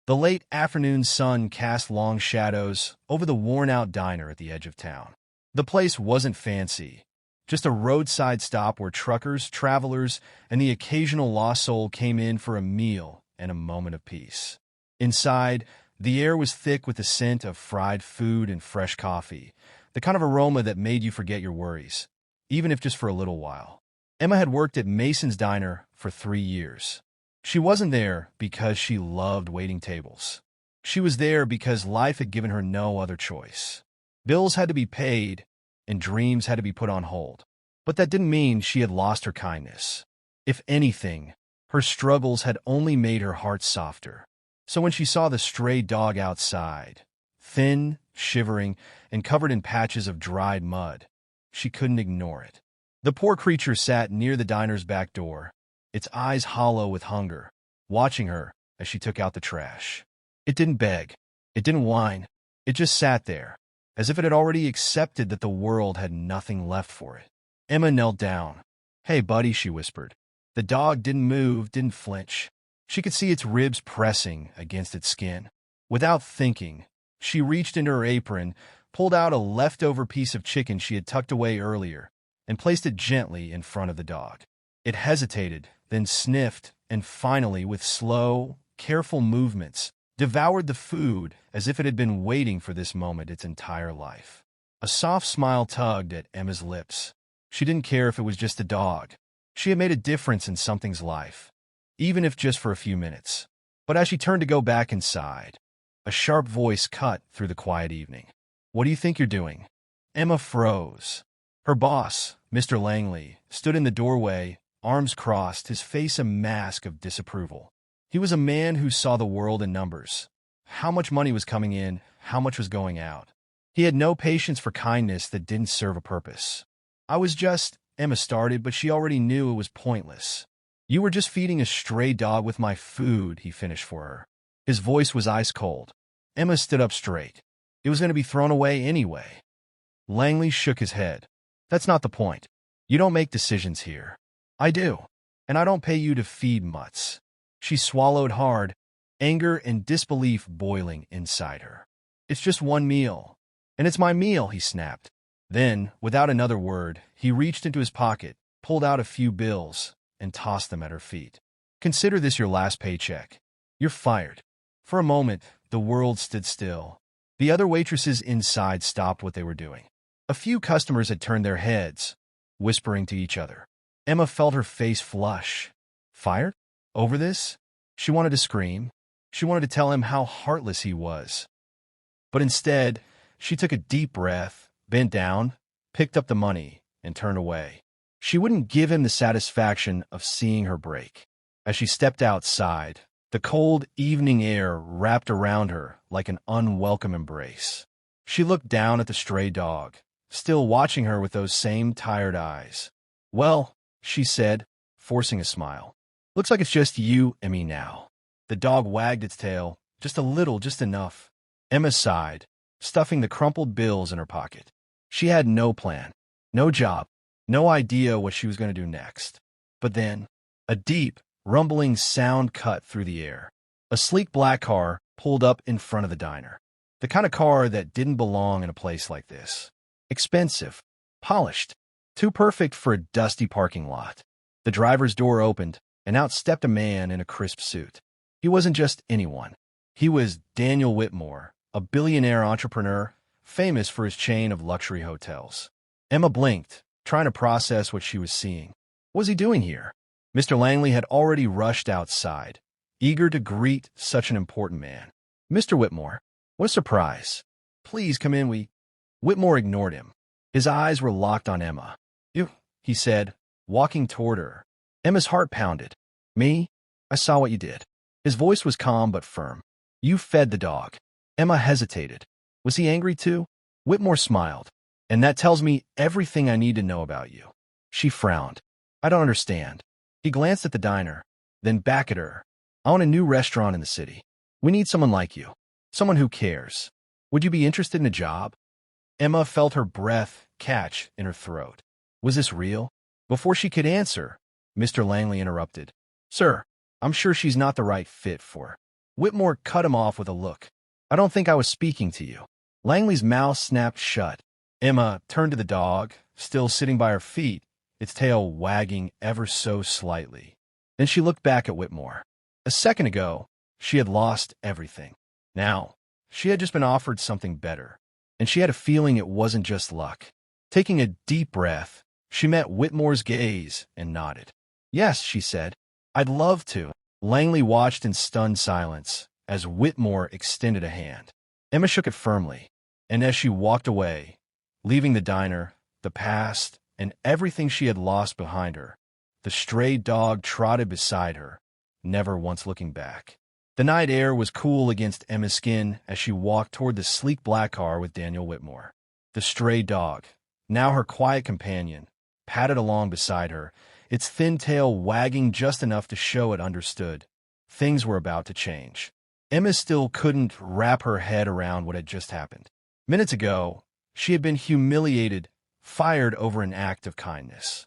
The late afternoon sun cast long shadows over the worn-out diner at the edge of town. The place wasn't fancy, just a roadside stop where truckers, travelers, and the occasional lost soul came in for a meal and a moment of peace. Inside, the air was thick with the scent of fried food and fresh coffee, the kind of aroma that made you forget your worries, even if just for a little while. Emma had worked at Mason's Diner for 3 years. She wasn't there because she loved waiting tables. She was there because life had given her no other choice. Bills had to be paid, and dreams had to be put on hold. But that didn't mean she had lost her kindness. If anything, her struggles had only made her heart softer. So when she saw the stray dog outside, thin, shivering, and covered in patches of dried mud, she couldn't ignore it. The poor creature sat near the diner's back door, its eyes hollow with hunger, watching her as she took out the trash. It didn't beg. It didn't whine. It just sat there, as if it had already accepted that the world had nothing left for it. Emma knelt down. "Hey, buddy," she whispered. The dog didn't move, didn't flinch. She could see its ribs pressing against its skin. Without thinking, she reached into her apron, pulled out a leftover piece of chicken she had tucked away earlier, and placed it gently in front of the dog. It hesitated, then sniffed, and finally, with slow, careful movements, devoured the food as if it had been waiting for this moment its entire life. A soft smile tugged at Emma's lips. She didn't care if it was just a dog. She had made a difference in something's life, even if just for a few minutes. But as she turned to go back inside, a sharp voice cut through the quiet evening. "What do you think you're doing?" Emma froze. Her boss, Mr. Langley, stood in the doorway, arms crossed, his face a mask of disapproval. He was a man who saw the world in numbers. How much money was coming in, how much was going out. He had no patience for kindness that didn't serve a purpose. Emma started, but she already knew it was pointless. "You were just feeding a stray dog with my food," he finished for her. His voice was ice cold. Emma stood up straight. It was going to be thrown away anyway. Langley shook his head. "That's not the point. You don't make decisions here. I do. And I don't pay you to feed mutts." She swallowed hard, anger and disbelief boiling inside her. "It's just one meal. And it's my meal," he snapped. Then, without another word, he reached into his pocket, pulled out a few bills, and tossed them at her feet. "Consider this your last paycheck. You're fired." For a moment, the world stood still. The other waitresses inside stopped what they were doing. A few customers had turned their heads, whispering to each other. Emma felt her face flush. Fired? Over this? She wanted to scream. She wanted to tell him how heartless he was. But instead, she took a deep breath, bent down, picked up the money, and turned away. She wouldn't give him the satisfaction of seeing her break. As she stepped outside, the cold evening air wrapped around her like an unwelcome embrace. She looked down at the stray dog, still watching her with those same tired eyes. "Well," she said, forcing a smile. "Looks like it's just you and me now." The dog wagged its tail, just a little, just enough. Emma sighed, stuffing the crumpled bills in her pocket. She had no plan, no job, no idea what she was going to do next. But then, a deep, rumbling sound cut through the air. A sleek black car pulled up in front of the diner. The kind of car that didn't belong in a place like this. Expensive, polished, too perfect for a dusty parking lot. The driver's door opened, and out stepped a man in a crisp suit. He wasn't just anyone. He was Daniel Whitmore, a billionaire entrepreneur, famous for his chain of luxury hotels. Emma blinked, trying to process what she was seeing. What was he doing here? Mr. Langley had already rushed outside, eager to greet such an important man. "Mr. Whitmore, what a surprise. Please come in, Whitmore ignored him. His eyes were locked on Emma. "You," he said, walking toward her. Emma's heart pounded. "Me? I saw what you did." His voice was calm but firm. "You fed the dog." Emma hesitated. Was he angry too? Whitmore smiled. "And that tells me everything I need to know about you." She frowned. "I don't understand." He glanced at the diner, then back at her. "I own a new restaurant in the city. We need someone like you. Someone who cares. Would you be interested in a job?" Emma felt her breath catch in her throat. Was this real? Before she could answer, Mr. Langley interrupted. "Sir, I'm sure she's not the right fit for." Whitmore cut him off with a look. I don't think I was speaking to you. Langley's mouth snapped shut. Emma turned to the dog, still sitting by her feet, its tail wagging ever so slightly. Then she looked back at Whitmore. A second ago, she had lost everything. Now, she had just been offered something better, and she had a feeling it wasn't just luck. Taking a deep breath, she met Whitmore's gaze and nodded. Yes, she said. I'd love to. Langley watched in stunned silence as Whitmore extended a hand. Emma shook it firmly, and as she walked away, leaving the diner, the past, and everything she had lost behind her, the stray dog trotted beside her, never once looking back. The night air was cool against Emma's skin as she walked toward the sleek black car with Daniel Whitmore. The stray dog, now her quiet companion, padded along beside her, its thin tail wagging just enough to show it understood. Things were about to change. Emma still couldn't wrap her head around what had just happened. Minutes ago, she had been humiliated, fired over an act of kindness.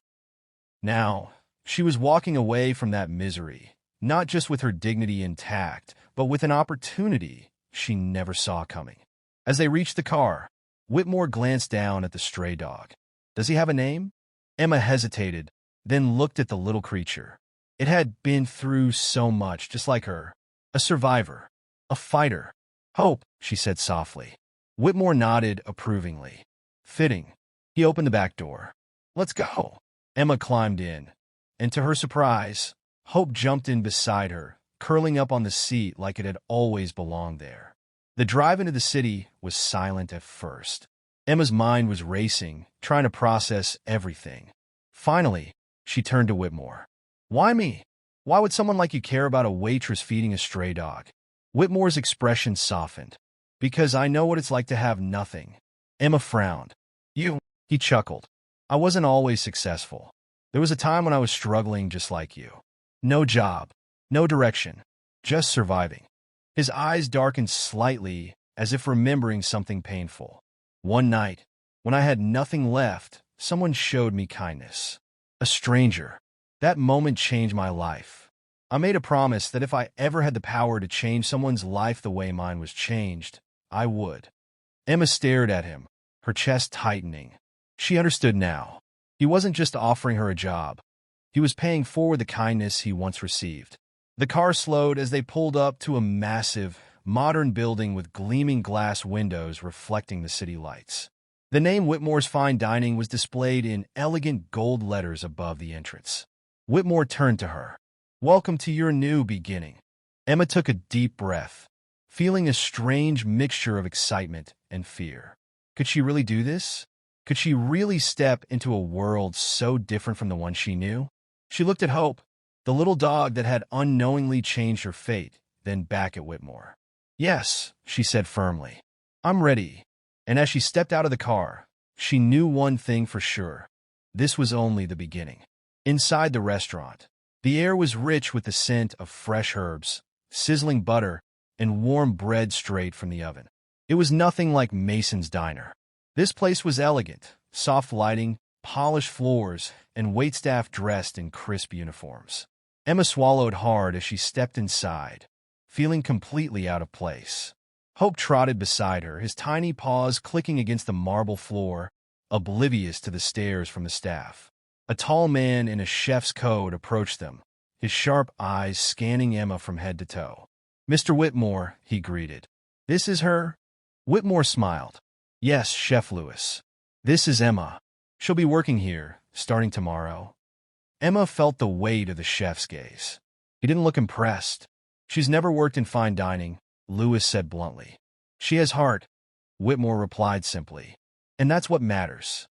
Now, she was walking away from that misery, not just with her dignity intact, but with an opportunity she never saw coming. As they reached the car, Whitmore glanced down at the stray dog. Does he have a name? Emma hesitated, then looked at the little creature. It had been through so much, just like her. A survivor. A fighter. Hope, she said softly. Whitmore nodded approvingly. Fitting. He opened the back door. Let's go. Emma climbed in, and to her surprise, Hope jumped in beside her, curling up on the seat like it had always belonged there. The drive into the city was silent at first. Emma's mind was racing, trying to process everything. Finally, she turned to Whitmore. Why me? Why would someone like you care about a waitress feeding a stray dog? Whitmore's expression softened. Because I know what it's like to have nothing. Emma frowned. You, he chuckled. I wasn't always successful. There was a time when I was struggling just like you. No job, no direction, just surviving. His eyes darkened slightly, as if remembering something painful. One night, when I had nothing left, someone showed me kindness. A stranger. That moment changed my life. I made a promise that if I ever had the power to change someone's life the way mine was changed, I would. Emma stared at him, her chest tightening. She understood now. He wasn't just offering her a job. He was paying forward the kindness he once received. The car slowed as they pulled up to a massive, modern building with gleaming glass windows reflecting the city lights. The name Whitmore's Fine Dining was displayed in elegant gold letters above the entrance. Whitmore turned to her. Welcome to your new beginning. Emma took a deep breath, feeling a strange mixture of excitement and fear. Could she really do this? Could she really step into a world so different from the one she knew? She looked at Hope, the little dog that had unknowingly changed her fate, then back at Whitmore. Yes, she said firmly. I'm ready. And as she stepped out of the car, she knew one thing for sure. This was only the beginning. Inside the restaurant, the air was rich with the scent of fresh herbs, sizzling butter, and warm bread straight from the oven. It was nothing like Mason's Diner. This place was elegant, soft lighting, polished floors, and waitstaff dressed in crisp uniforms. Emma swallowed hard as she stepped inside, feeling completely out of place. Hope trotted beside her, his tiny paws clicking against the marble floor, oblivious to the stares from the staff. A tall man in a chef's coat approached them, his sharp eyes scanning Emma from head to toe. Mr. Whitmore, he greeted. This is her? Whitmore smiled. Yes, Chef Lewis. This is Emma. She'll be working here, starting tomorrow. Emma felt the weight of the chef's gaze. He didn't look impressed. She's never worked in fine dining, Lewis said bluntly. She has heart, Whitmore replied simply. And that's what matters.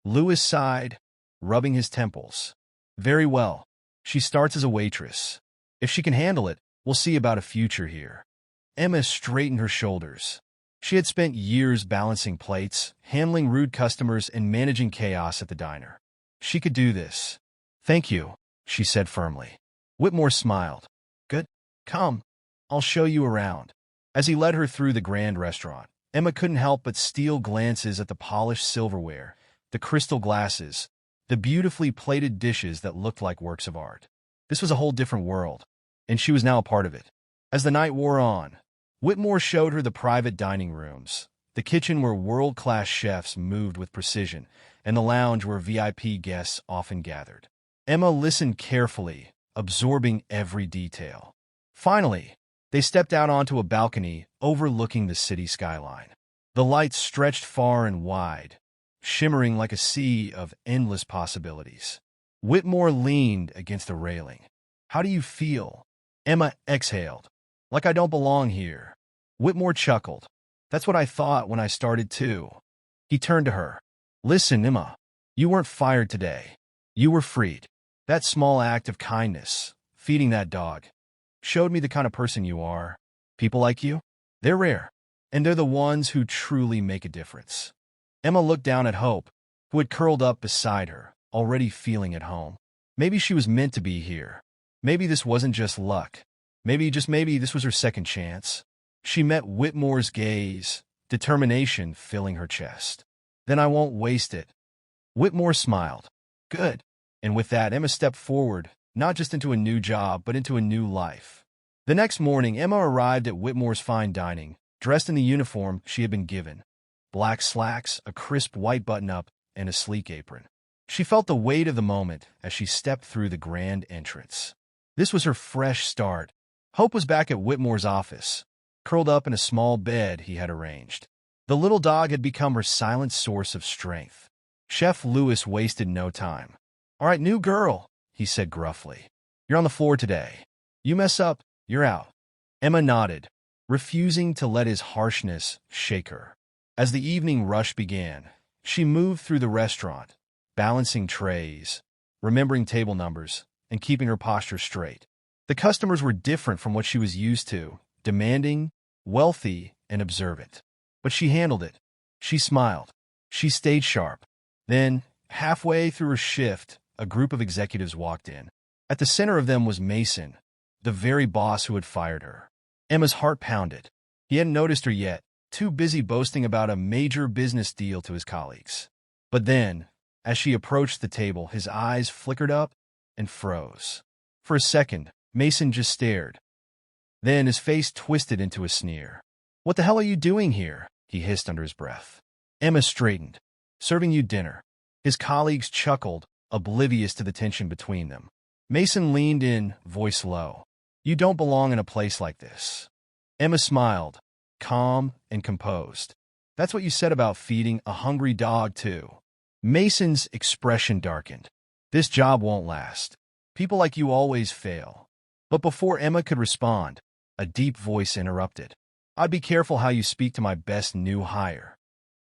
Lewis sighed, rubbing his temples. Very well. She starts as a waitress. If she can handle it, we'll see about a future here. Emma straightened her shoulders. She had spent years balancing plates, handling rude customers, and managing chaos at the diner. She could do this. Thank you, she said firmly. Whitmore smiled. Good. Come. I'll show you around. As he led her through the grand restaurant, Emma couldn't help but steal glances at the polished silverware, the crystal glasses, the beautifully plated dishes that looked like works of art. This was a whole different world, and she was now a part of it. As the night wore on, Whitmore showed her the private dining rooms, the kitchen where world-class chefs moved with precision, and the lounge where VIP guests often gathered. Emma listened carefully, absorbing every detail. Finally, they stepped out onto a balcony overlooking the city skyline. The lights stretched far and wide, shimmering like a sea of endless possibilities. Whitmore leaned against the railing. "How do you feel?" Emma exhaled. "Like I don't belong here." Whitmore chuckled. "That's what I thought when I started too." He turned to her. "Listen, Emma, you weren't fired today. You were freed. That small act of kindness, feeding that dog, showed me the kind of person you are. People like you, they're rare, and they're the ones who truly make a difference." Emma looked down at Hope, who had curled up beside her, already feeling at home. Maybe she was meant to be here. Maybe this wasn't just luck. Maybe, just maybe, this was her second chance. She met Whitmore's gaze, determination filling her chest. "Then I won't waste it." Whitmore smiled. "Good." And with that, Emma stepped forward, not just into a new job, but into a new life. The next morning, Emma arrived at Whitmore's fine dining, dressed in the uniform she had been given. Black slacks, a crisp white button-up, and a sleek apron. She felt the weight of the moment as she stepped through the grand entrance. This was her fresh start. Hope was back at Whitmore's office, curled up in a small bed he had arranged. The little dog had become her silent source of strength. Chef Lewis wasted no time. "All right, new girl," he said gruffly. "You're on the floor today. You mess up, you're out." Emma nodded, refusing to let his harshness shake her. As the evening rush began, she moved through the restaurant, balancing trays, remembering table numbers, and keeping her posture straight. The customers were different from what she was used to, demanding, wealthy, and observant. But she handled it. She smiled. She stayed sharp. Then, halfway through her shift, a group of executives walked in. At the center of them was Mason, the very boss who had fired her. Emma's heart pounded. He hadn't noticed her yet, too busy boasting about a major business deal to his colleagues. But then, as she approached the table, his eyes flickered up and froze. For a second, Mason just stared. Then his face twisted into a sneer. "What the hell are you doing here?" he hissed under his breath. Emma straightened. "Serving you dinner." His colleagues chuckled, oblivious to the tension between them. Mason leaned in, voice low. "You don't belong in a place like this." Emma smiled, calm and composed. "That's what you said about feeding a hungry dog, too." Mason's expression darkened. "This job won't last. People like you always fail." But before Emma could respond, a deep voice interrupted. "I'd be careful how you speak to my best new hire."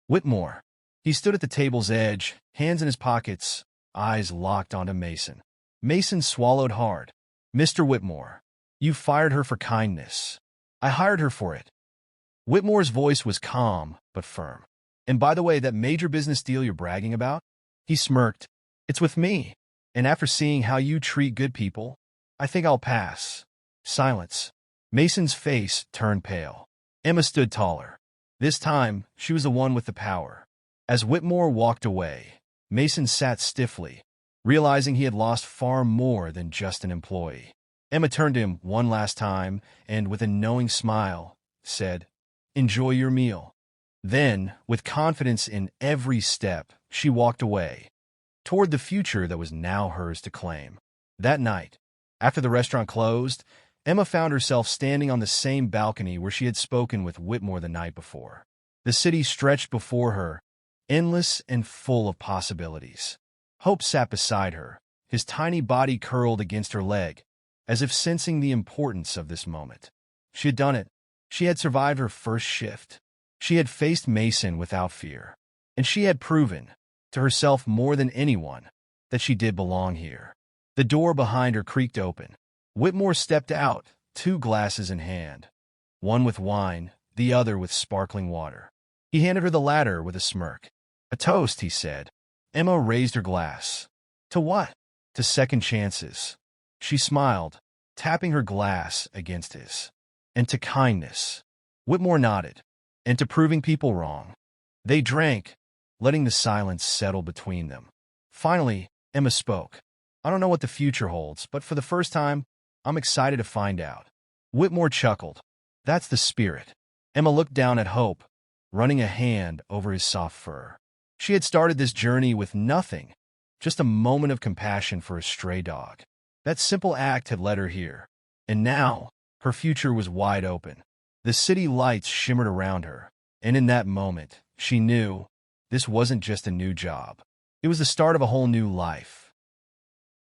Whitmore. He stood at the table's edge, hands in his pockets, eyes locked onto Mason. Mason swallowed hard. "Mr. Whitmore, you fired her for kindness. I hired her for it." Whitmore's voice was calm but firm. "And by the way, that major business deal you're bragging about?" He smirked. "It's with me. And after seeing how you treat good people, I think I'll pass." Silence. Mason's face turned pale. Emma stood taller. This time, she was the one with the power. As Whitmore walked away, Mason sat stiffly, realizing he had lost far more than just an employee. Emma turned to him one last time and, with a knowing smile, said, "Enjoy your meal." Then, with confidence in every step, she walked away, toward the future that was now hers to claim. That night, after the restaurant closed, Emma found herself standing on the same balcony where she had spoken with Whitmore the night before. The city stretched before her, endless and full of possibilities. Hope sat beside her, his tiny body curled against her leg, as if sensing the importance of this moment. She had done it. She had survived her first shift. She had faced Mason without fear. And she had proven, to herself more than anyone, that she did belong here. The door behind her creaked open. Whitmore stepped out, 2 glasses in hand, one with wine, the other with sparkling water. He handed her the latter with a smirk. "A toast," he said. Emma raised her glass. "To what?" "To second chances." She smiled, tapping her glass against his. "And to kindness." Whitmore nodded. "And to proving people wrong." They drank, letting the silence settle between them. Finally, Emma spoke. "I don't know what the future holds, but for the first time, I'm excited to find out." Whitmore chuckled. That's the spirit. Emma looked down at Hope, running a hand over his soft fur. She had started this journey with nothing, just a moment of compassion for a stray dog. That simple act had led her here. And now, her future was wide open. The city lights shimmered around her, and in that moment, she knew this wasn't just a new job. It was the start of a whole new life.